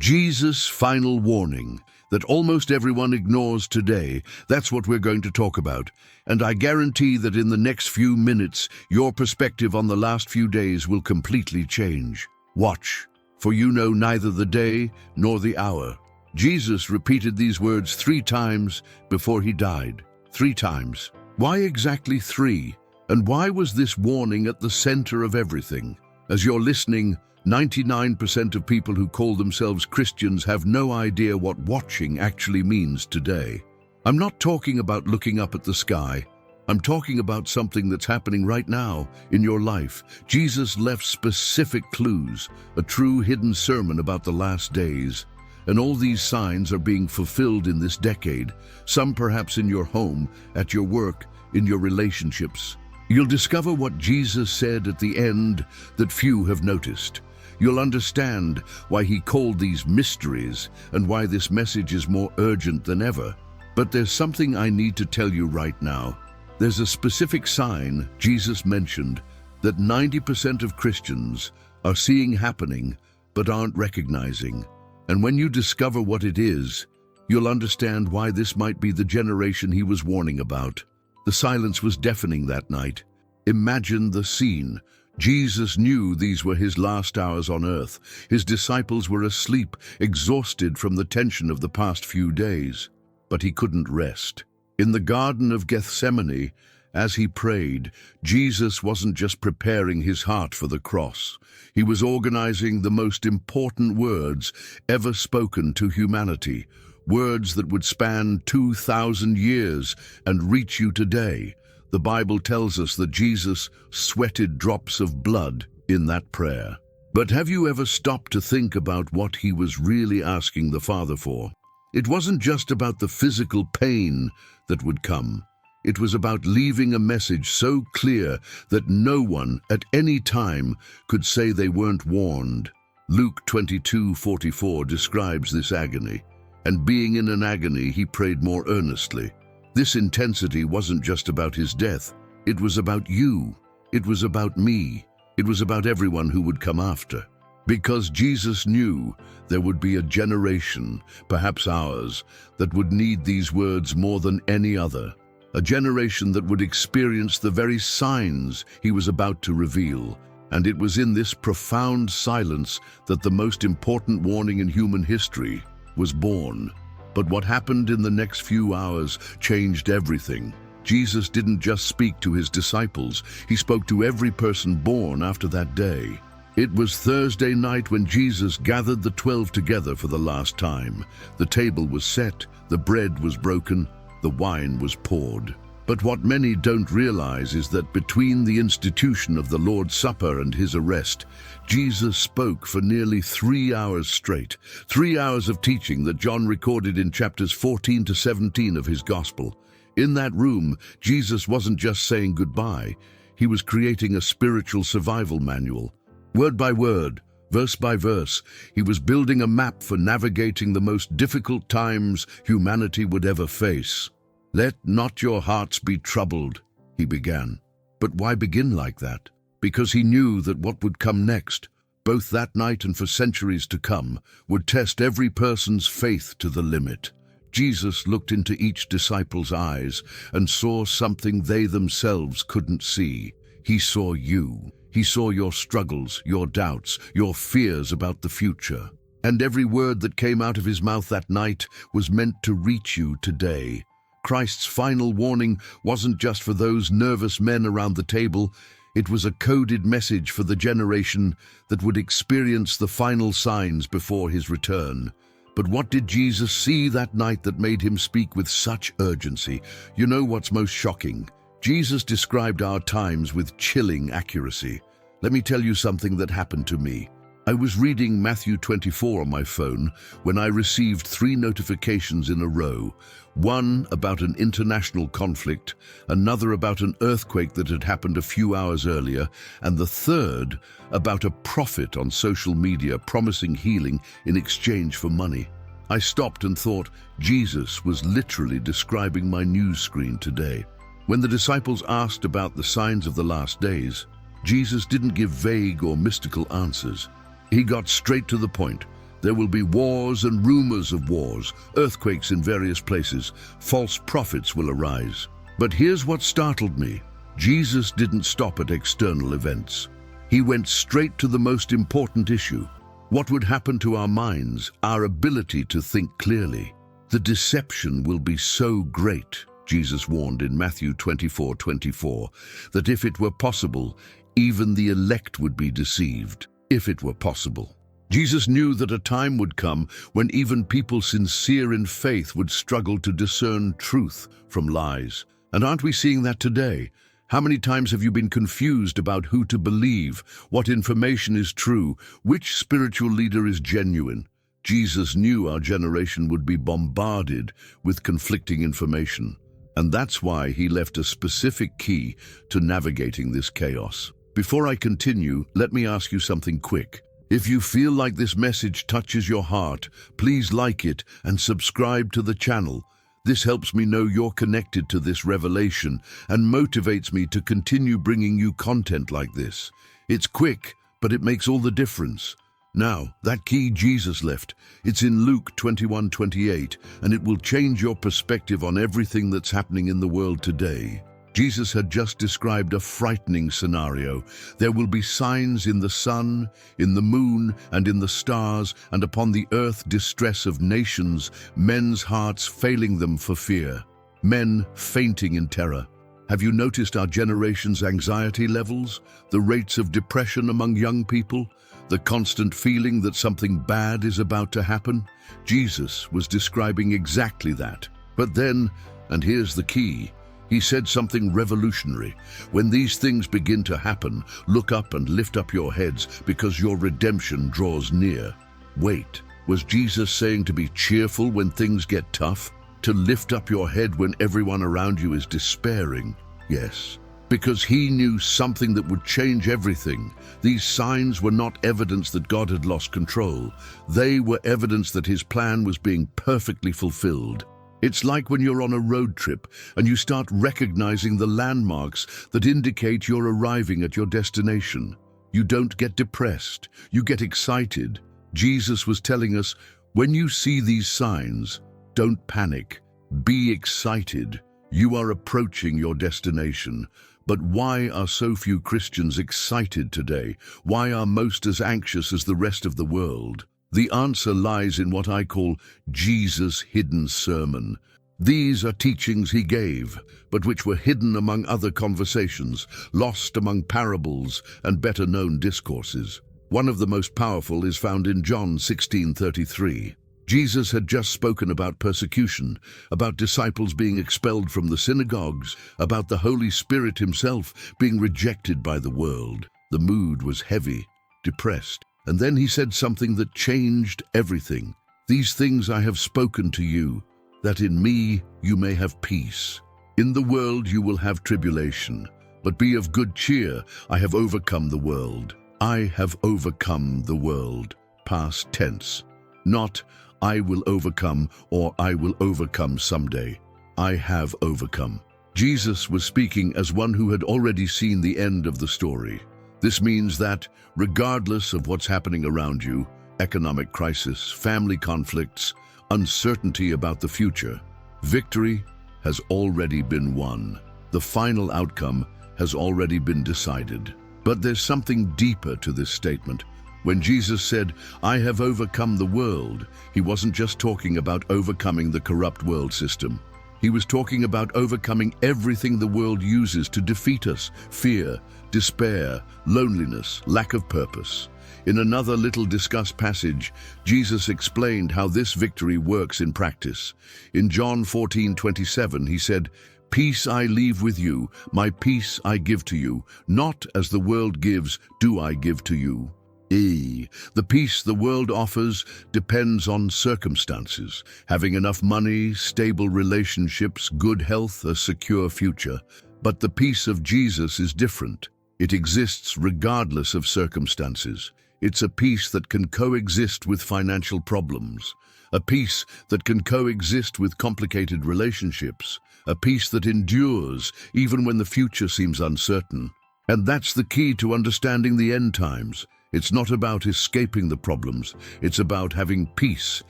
Jesus' final warning that almost everyone ignores today. That's what we're going to talk about. And I guarantee that in the next few minutes, your perspective on the last few days will completely change. Watch, for you know neither the day nor the hour. Jesus repeated these words 3 times before he died. 3 times. Why exactly 3? And why was this warning at the center of everything? As you're listening, 99% of people who call themselves Christians have no idea what watching actually means today. I'm not talking about looking up at the sky. I'm talking about something that's happening right now in your life. Jesus left specific clues, a true hidden sermon about the last days. And all these signs are being fulfilled in this decade, some perhaps in your home, at your work, in your relationships. You'll discover what Jesus said at the end that few have noticed. You'll understand why he called these mysteries and why this message is more urgent than ever. But there's something I need to tell you right now. There's a specific sign Jesus mentioned that 90% of Christians are seeing happening but aren't recognizing. And when you discover what it is, you'll understand why this might be the generation he was warning about. The silence was deafening that night. Imagine the scene. Jesus knew these were his last hours on earth. His disciples were asleep, exhausted from the tension of the past few days. But he couldn't rest. In the Garden of Gethsemane, as he prayed, Jesus wasn't just preparing his heart for the cross. He was organizing the most important words ever spoken to humanity, words that would span 2,000 years and reach you today. The Bible tells us that Jesus sweated drops of blood in that prayer. But have you ever stopped to think about what he was really asking the Father for? It wasn't just about the physical pain that would come. It was about leaving a message so clear that no one at any time could say they weren't warned. Luke 22:44 describes this agony. And being in an agony, he prayed more earnestly. This intensity wasn't just about his death. It was about you. It was about me. It was about everyone who would come after. Because Jesus knew there would be a generation, perhaps ours, that would need these words more than any other. A generation that would experience the very signs he was about to reveal. And it was in this profound silence that the most important warning in human history was born. But what happened in the next few hours changed everything. Jesus didn't just speak to his disciples, he spoke to every person born after that day. It was Thursday night when Jesus gathered the 12 together for the last time. The table was set, the bread was broken, the wine was poured. But what many don't realize is that between the institution of the Lord's Supper and his arrest, Jesus spoke for nearly 3 hours straight. 3 hours of teaching that John recorded in chapters 14 to 17 of his gospel. In that room, Jesus wasn't just saying goodbye. He was creating a spiritual survival manual. Word by word, verse by verse, he was building a map for navigating the most difficult times humanity would ever face. "Let not your hearts be troubled," he began. But why begin like that? Because he knew that what would come next, both that night and for centuries to come, would test every person's faith to the limit. Jesus looked into each disciple's eyes and saw something they themselves couldn't see. He saw you. He saw your struggles, your doubts, your fears about the future. And every word that came out of his mouth that night was meant to reach you today. Christ's final warning wasn't just for those nervous men around the table. It was a coded message for the generation that would experience the final signs before his return. But what did Jesus see that night that made him speak with such urgency? You know what's most shocking? Jesus described our times with chilling accuracy. Let me tell you something that happened to me. I was reading Matthew 24 on my phone when I received 3 notifications in a row. One about an international conflict, another about an earthquake that had happened a few hours earlier, and the third about a prophet on social media promising healing in exchange for money. I stopped and thought Jesus was literally describing my news screen today. When the disciples asked about the signs of the last days, Jesus didn't give vague or mystical answers. He got straight to the point. There will be wars and rumors of wars, earthquakes in various places. False prophets will arise. But here's what startled me. Jesus didn't stop at external events. He went straight to the most important issue. What would happen to our minds, our ability to think clearly? The deception will be so great, Jesus warned in Matthew 24:24, that if it were possible, even the elect would be deceived, if it were possible. Jesus knew that a time would come when even people sincere in faith would struggle to discern truth from lies. And aren't we seeing that today? How many times have you been confused about who to believe, what information is true, which spiritual leader is genuine? Jesus knew our generation would be bombarded with conflicting information. And that's why he left a specific key to navigating this chaos. Before I continue, let me ask you something quick. If you feel like this message touches your heart, please like it and subscribe to the channel. This helps me know you're connected to this revelation and motivates me to continue bringing you content like this. It's quick, but it makes all the difference. Now, that key Jesus left, it's in Luke 21:28, and it will change your perspective on everything that's happening in the world today. Jesus had just described a frightening scenario. There will be signs in the sun, in the moon, and in the stars, and upon the earth distress of nations, men's hearts failing them for fear, men fainting in terror. Have you noticed our generation's anxiety levels, the rates of depression among young people, the constant feeling that something bad is about to happen? Jesus was describing exactly that. But then, and here's the key, he said something revolutionary. When these things begin to happen, look up and lift up your heads, because your redemption draws near. Wait, was Jesus saying to be cheerful when things get tough? To lift up your head when everyone around you is despairing? Yes, because he knew something that would change everything. These signs were not evidence that God had lost control. They were evidence that his plan was being perfectly fulfilled. It's like when you're on a road trip and you start recognizing the landmarks that indicate you're arriving at your destination. You don't get depressed, you get excited. Jesus was telling us, when you see these signs, don't panic, be excited. You are approaching your destination. But why are so few Christians excited today? Why are most as anxious as the rest of the world? The answer lies in what I call Jesus' hidden sermon. These are teachings he gave, but which were hidden among other conversations, lost among parables and better-known discourses. One of the most powerful is found in John 16:33. Jesus had just spoken about persecution, about disciples being expelled from the synagogues, about the Holy Spirit himself being rejected by the world. The mood was heavy, depressed. And then he said something that changed everything. These things I have spoken to you, that in me you may have peace. In the world you will have tribulation, but be of good cheer, I have overcome the world. I have overcome the world. Past tense. Not I will overcome or I will overcome someday. I have overcome. Jesus was speaking as one who had already seen the end of the story. This means that, regardless of what's happening around you, economic crisis, family conflicts, uncertainty about the future, victory has already been won. The final outcome has already been decided. But there's something deeper to this statement. When Jesus said, I have overcome the world, he wasn't just talking about overcoming the corrupt world system. He was talking about overcoming everything the world uses to defeat us: fear, despair, loneliness, lack of purpose. In another little discussed passage, Jesus explained how this victory works in practice. In John 14:27, he said, Peace I leave with you, my peace I give to you. Not as the world gives, do I give to you. The peace the world offers depends on circumstances, having enough money, stable relationships, good health, a secure future. But the peace of Jesus is different. It exists regardless of circumstances. It's a peace that can coexist with financial problems, a peace that can coexist with complicated relationships, a peace that endures even when the future seems uncertain. And that's the key to understanding the end times. It's not about escaping the problems, it's about having peace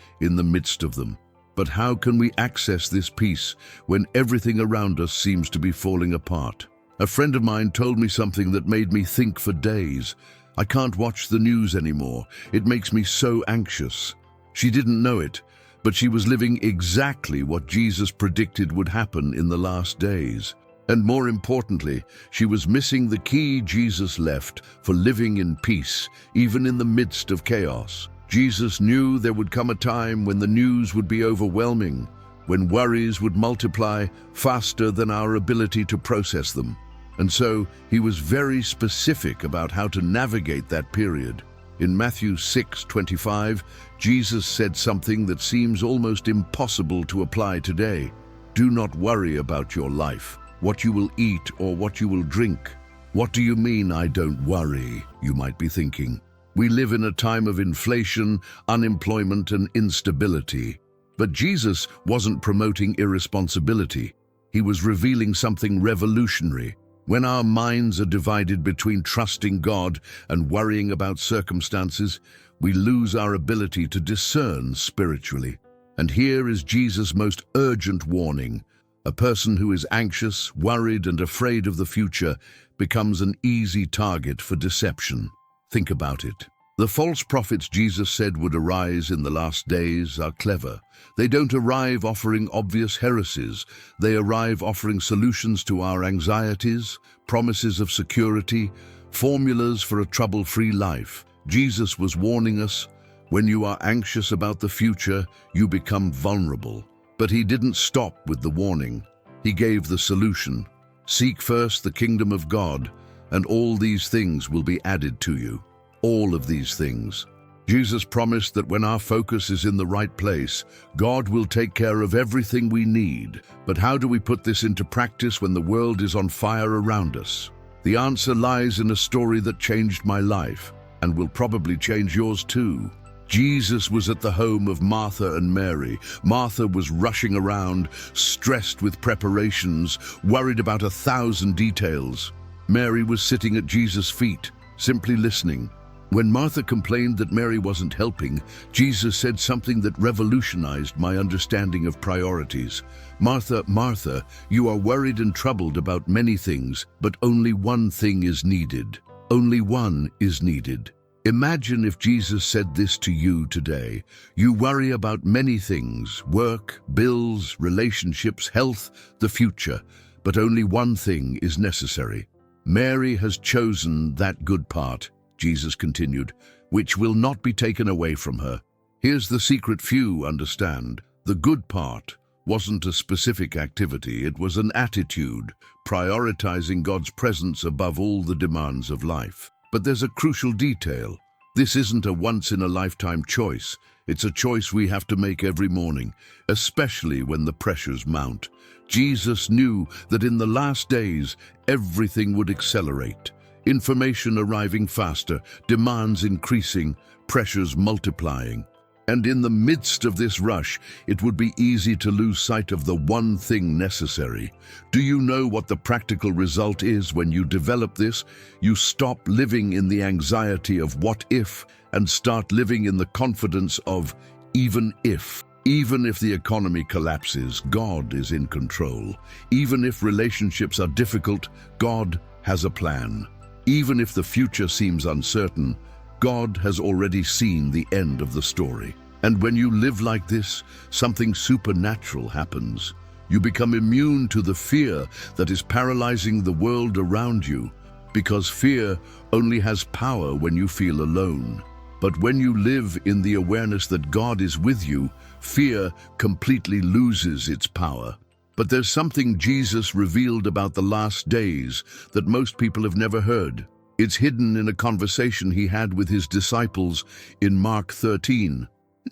in the midst of them. But how can we access this peace when everything around us seems to be falling apart? A friend of mine told me something that made me think for days. I can't watch the news anymore. It makes me so anxious. She didn't know it, but she was living exactly what Jesus predicted would happen in the last days. And more importantly, she was missing the key Jesus left for living in peace, even in the midst of chaos. Jesus knew there would come a time when the news would be overwhelming, when worries would multiply faster than our ability to process them. And so he was very specific about how to navigate that period. In Matthew 6:25, Jesus said something that seems almost impossible to apply today. Do not worry about your life, what you will eat or what you will drink. What do you mean, I don't worry? You might be thinking. We live in a time of inflation, unemployment, and instability. But Jesus wasn't promoting irresponsibility. He was revealing something revolutionary. When our minds are divided between trusting God and worrying about circumstances, we lose our ability to discern spiritually. And here is Jesus' most urgent warning. A person who is anxious, worried, and afraid of the future becomes an easy target for deception. Think about it. The false prophets Jesus said would arise in the last days are clever. They don't arrive offering obvious heresies. They arrive offering solutions to our anxieties, promises of security, formulas for a trouble-free life. Jesus was warning us, when you are anxious about the future, you become vulnerable. But he didn't stop with the warning. He gave the solution. Seek first the kingdom of God, and all these things will be added to you. All of these things. Jesus promised that when our focus is in the right place, God will take care of everything we need. But how do we put this into practice when the world is on fire around us? The answer lies in a story that changed my life, and will probably change yours too. Jesus was at the home of Martha and Mary. Martha was rushing around, stressed with preparations, worried about 1,000 details. Mary was sitting at Jesus' feet, simply listening. When Martha complained that Mary wasn't helping, Jesus said something that revolutionized my understanding of priorities. Martha, Martha, you are worried and troubled about many things, but only one thing is needed. Only one is needed. Imagine if Jesus said this to you today. You worry about many things, work, bills, relationships, health, the future, but only one thing is necessary. Mary has chosen that good part, Jesus continued, which will not be taken away from her. Here's the secret few understand. The good part wasn't a specific activity, it was an attitude, prioritizing God's presence above all the demands of life. But there's a crucial detail. This isn't a once-in-a-lifetime choice. It's a choice we have to make every morning, especially when the pressures mount. Jesus knew that in the last days, everything would accelerate. Information arriving faster, demands increasing, pressures multiplying. And in the midst of this rush, it would be easy to lose sight of the one thing necessary. Do you know what the practical result is when you develop this? You stop living in the anxiety of what if and start living in the confidence of even if. Even if the economy collapses, God is in control. Even if relationships are difficult, God has a plan. Even if the future seems uncertain, God has already seen the end of the story. And when you live like this, something supernatural happens. You become immune to the fear that is paralyzing the world around you, because fear only has power when you feel alone. But when you live in the awareness that God is with you, fear completely loses its power. But there's something Jesus revealed about the last days that most people have never heard. It's hidden in a conversation he had with his disciples in Mark 13.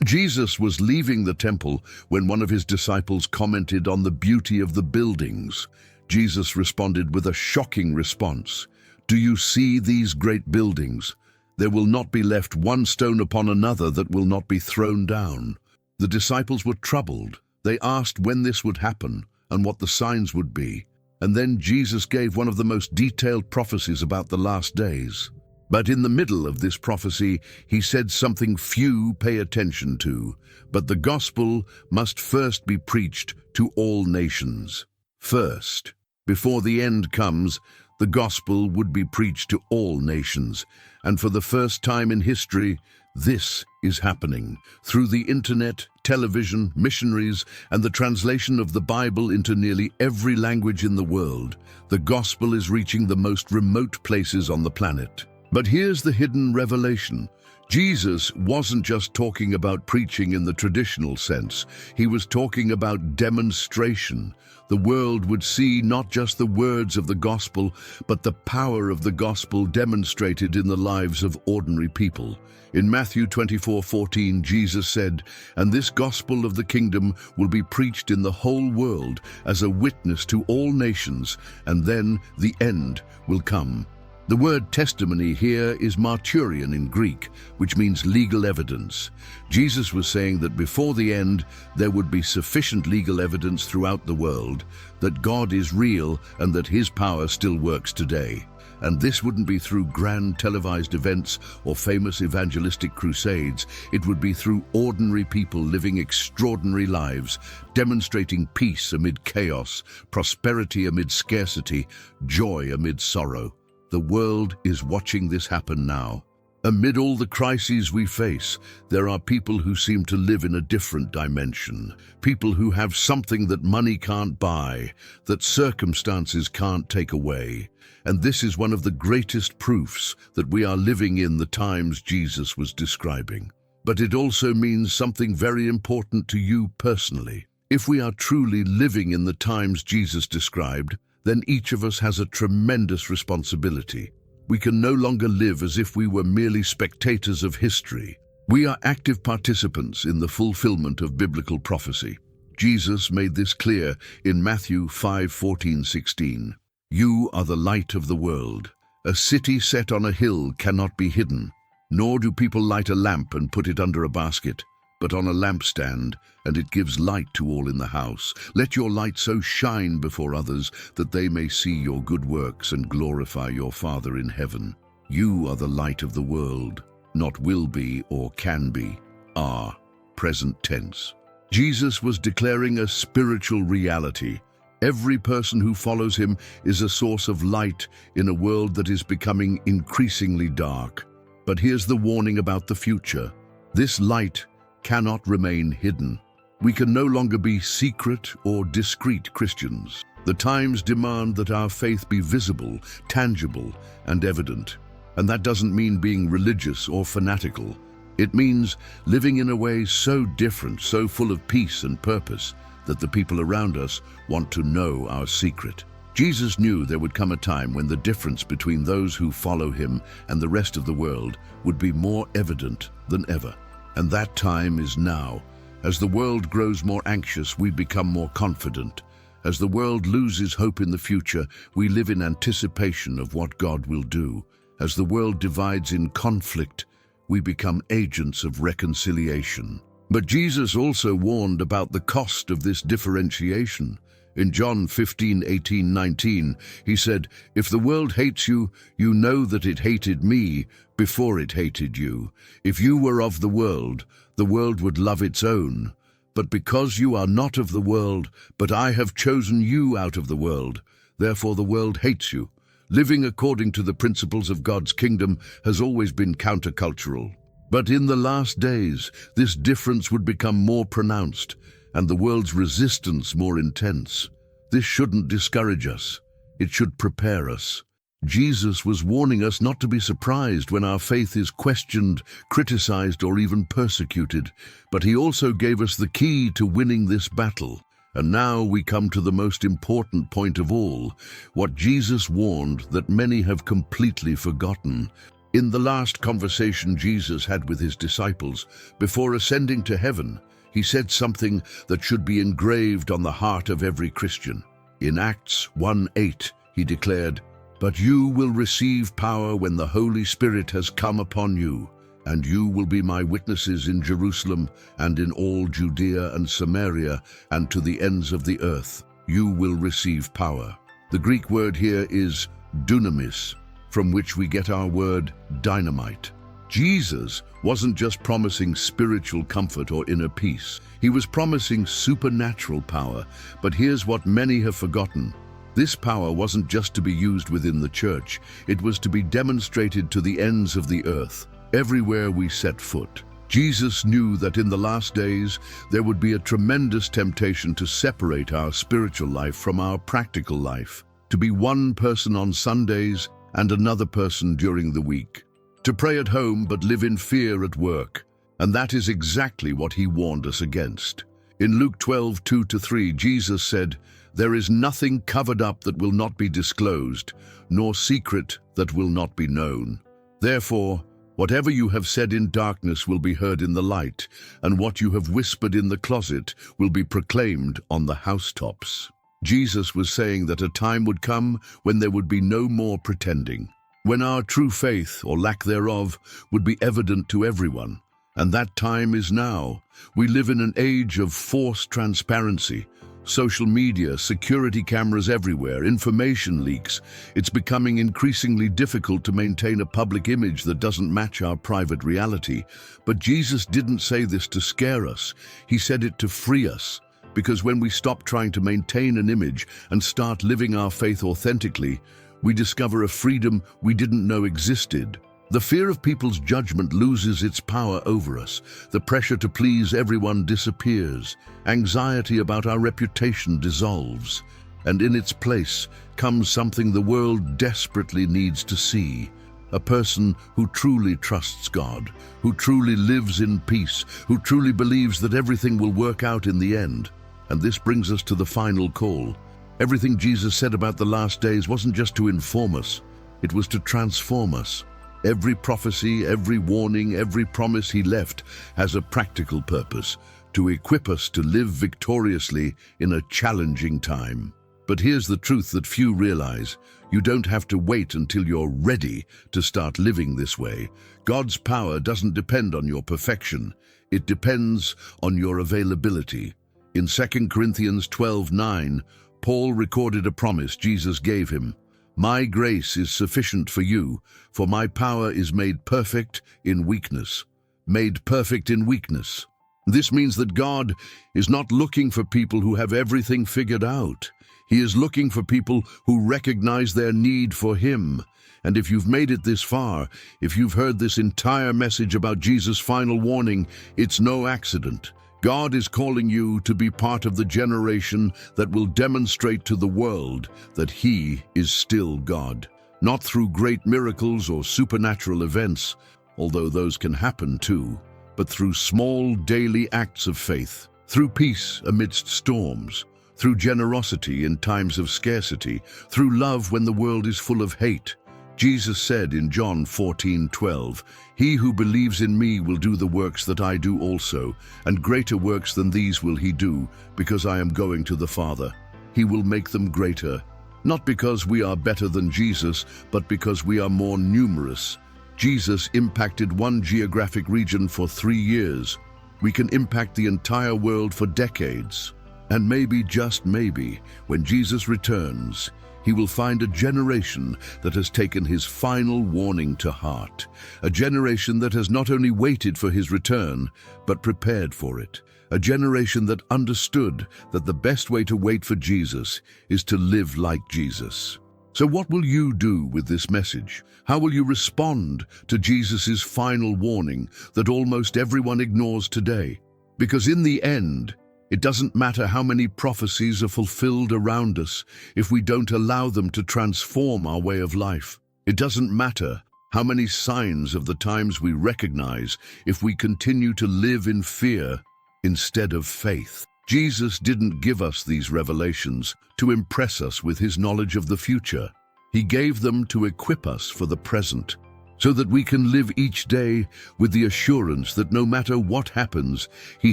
Jesus was leaving the temple when one of his disciples commented on the beauty of the buildings. Jesus responded with a shocking response. Do you see these great buildings? There will not be left one stone upon another that will not be thrown down. The disciples were troubled. They asked when this would happen and what the signs would be. And then Jesus gave one of the most detailed prophecies about the last days. But in the middle of this prophecy, he said something few pay attention to. But the gospel must first be preached to all nations. First, before the end comes, the gospel would be preached to all nations. And for the first time in history, this is happening. Through the internet, television, missionaries, and the translation of the Bible into nearly every language in the world, the gospel is reaching the most remote places on the planet. But here's the hidden revelation. Jesus wasn't just talking about preaching in the traditional sense. He was talking about demonstration. The world would see not just the words of the gospel, but the power of the gospel demonstrated in the lives of ordinary people. In Matthew 24:14, Jesus said, "And this gospel of the kingdom will be preached in the whole world as a witness to all nations, and then the end will come." The word testimony here is martyrion in Greek, which means legal evidence. Jesus was saying that before the end, there would be sufficient legal evidence throughout the world that God is real and that his power still works today. And this wouldn't be through grand televised events or famous evangelistic crusades. It would be through ordinary people living extraordinary lives, demonstrating peace amid chaos, prosperity amid scarcity, joy amid sorrow. The world is watching this happen now. Amid all the crises we face, there are people who seem to live in a different dimension. People who have something that money can't buy, that circumstances can't take away. And this is one of the greatest proofs that we are living in the times Jesus was describing. But it also means something very important to you personally. If we are truly living in the times Jesus described, then each of us has a tremendous responsibility. We can no longer live as if we were merely spectators of history. We are active participants in the fulfillment of biblical prophecy. Jesus made this clear in Matthew 5:14-16. "You are the light of the world. A city set on a hill cannot be hidden, nor do people light a lamp and put it under a basket, but on a lampstand, and it gives light to all in the house. Let your light so shine before others that they may see your good works and glorify your Father in heaven. You are the light of the world, not will be or can be, are, present tense." Jesus was declaring a spiritual reality. Every person who follows him is a source of light in a world that is becoming increasingly dark. But here's the warning about the future. This light cannot remain hidden. We can no longer be secret or discreet Christians. The times demand that our faith be visible, tangible, and evident. And that doesn't mean being religious or fanatical. It means living in a way so different, so full of peace and purpose, that the people around us want to know our secret. Jesus knew there would come a time when the difference between those who follow him and the rest of the world would be more evident than ever. And that time is now. As the world grows more anxious, we become more confident. As the world loses hope in the future, we live in anticipation of what God will do. As the world divides in conflict, we become agents of reconciliation. But Jesus also warned about the cost of this differentiation. In John 15:18-19, he said, "If the world hates you, you know that it hated me before it hated you. If you were of the world would love its own. But because you are not of the world, but I have chosen you out of the world, therefore the world hates you." Living according to the principles of God's kingdom has always been countercultural. But in the last days, this difference would become more pronounced, and the world's resistance more intense. This shouldn't discourage us. It should prepare us. Jesus was warning us not to be surprised when our faith is questioned, criticized, or even persecuted. But he also gave us the key to winning this battle. And now we come to the most important point of all, what Jesus warned that many have completely forgotten. In the last conversation Jesus had with his disciples, before ascending to heaven, he said something that should be engraved on the heart of every Christian. In Acts 1:8, he declared, "But you will receive power when the Holy Spirit has come upon you, and you will be my witnesses in Jerusalem and in all Judea and Samaria and to the ends of the earth. You will receive power." The Greek word here is dunamis. from which we get our word dynamite. Jesus wasn't just promising spiritual comfort or inner peace. He was promising supernatural power. But here's what many have forgotten. This power wasn't just to be used within the church. It was to be demonstrated to the ends of the earth, everywhere we set foot. Jesus knew that in the last days there would be a tremendous temptation to separate our spiritual life from our practical life, to be one person on Sundays and another person during the week, to pray at home but live in fear at work. And that is exactly what he warned us against. In Luke 12:2-3, Jesus said, "There is nothing covered up that will not be disclosed, nor secret that will not be known. Therefore, whatever you have said in darkness will be heard in the light, and what you have whispered in the closet will be proclaimed on the housetops." Jesus was saying that a time would come when there would be no more pretending, when our true faith, or lack thereof, would be evident to everyone. And that time is now. We live in an age of forced transparency. Social media, security cameras everywhere, information leaks. It's becoming increasingly difficult to maintain a public image that doesn't match our private reality. But Jesus didn't say this to scare us. He said it to free us. Because when we stop trying to maintain an image and start living our faith authentically, we discover a freedom we didn't know existed. The fear of people's judgment loses its power over us. The pressure to please everyone disappears. Anxiety about our reputation dissolves. And in its place comes something the world desperately needs to see. A person who truly trusts God, who truly lives in peace, who truly believes that everything will work out in the end. And this brings us to the final call. Everything Jesus said about the last days wasn't just to inform us, it was to transform us. Every prophecy, every warning, every promise he left has a practical purpose, to equip us to live victoriously in a challenging time. But here's the truth that few realize. You don't have to wait until you're ready to start living this way. God's power doesn't depend on your perfection. It depends on your availability. In 2 Corinthians 12:9, Paul recorded a promise Jesus gave him. "My grace is sufficient for you, for my power is made perfect in weakness." Made perfect in weakness. This means that God is not looking for people who have everything figured out. He is looking for people who recognize their need for Him. And if you've made it this far, if you've heard this entire message about Jesus' final warning, it's no accident. God is calling you to be part of the generation that will demonstrate to the world that He is still God. Not through great miracles or supernatural events, although those can happen too, but through small daily acts of faith, through peace amidst storms, through generosity in times of scarcity, through love when the world is full of hate. Jesus said in John 14:12, "He who believes in me will do the works that I do also, and greater works than these will he do, because I am going to the Father. He will make them greater." Not because we are better than Jesus, but because we are more numerous. Jesus impacted one geographic region for 3 years. We can impact the entire world for decades. And maybe, just maybe, when Jesus returns, He will find a generation that has taken His final warning to heart. A generation that has not only waited for His return, but prepared for it. A generation that understood that the best way to wait for Jesus is to live like Jesus. So what will you do with this message? How will you respond to Jesus' final warning that almost everyone ignores today? Because in the end, it doesn't matter how many prophecies are fulfilled around us if we don't allow them to transform our way of life. It doesn't matter how many signs of the times we recognize if we continue to live in fear instead of faith. Jesus didn't give us these revelations to impress us with His knowledge of the future. He gave them to equip us for the present, so that we can live each day with the assurance that no matter what happens, He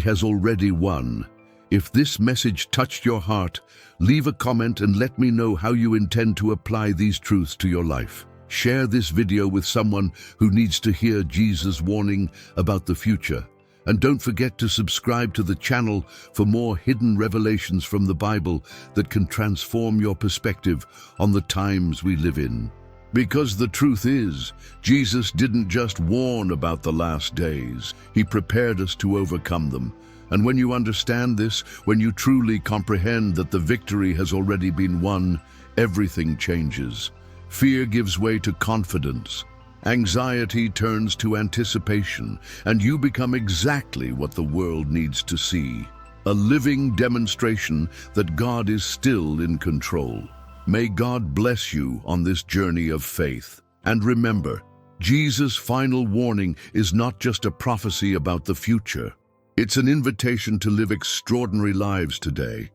has already won. If this message touched your heart, leave a comment and let me know how you intend to apply these truths to your life. Share this video with someone who needs to hear Jesus' warning about the future. And don't forget to subscribe to the channel for more hidden revelations from the Bible that can transform your perspective on the times we live in. Because the truth is, Jesus didn't just warn about the last days. He prepared us to overcome them. And when you understand this, when you truly comprehend that the victory has already been won, everything changes. Fear gives way to confidence. Anxiety turns to anticipation, and you become exactly what the world needs to see. A living demonstration that God is still in control. May God bless you on this journey of faith. And remember, Jesus' final warning is not just a prophecy about the future. It's an invitation to live extraordinary lives today.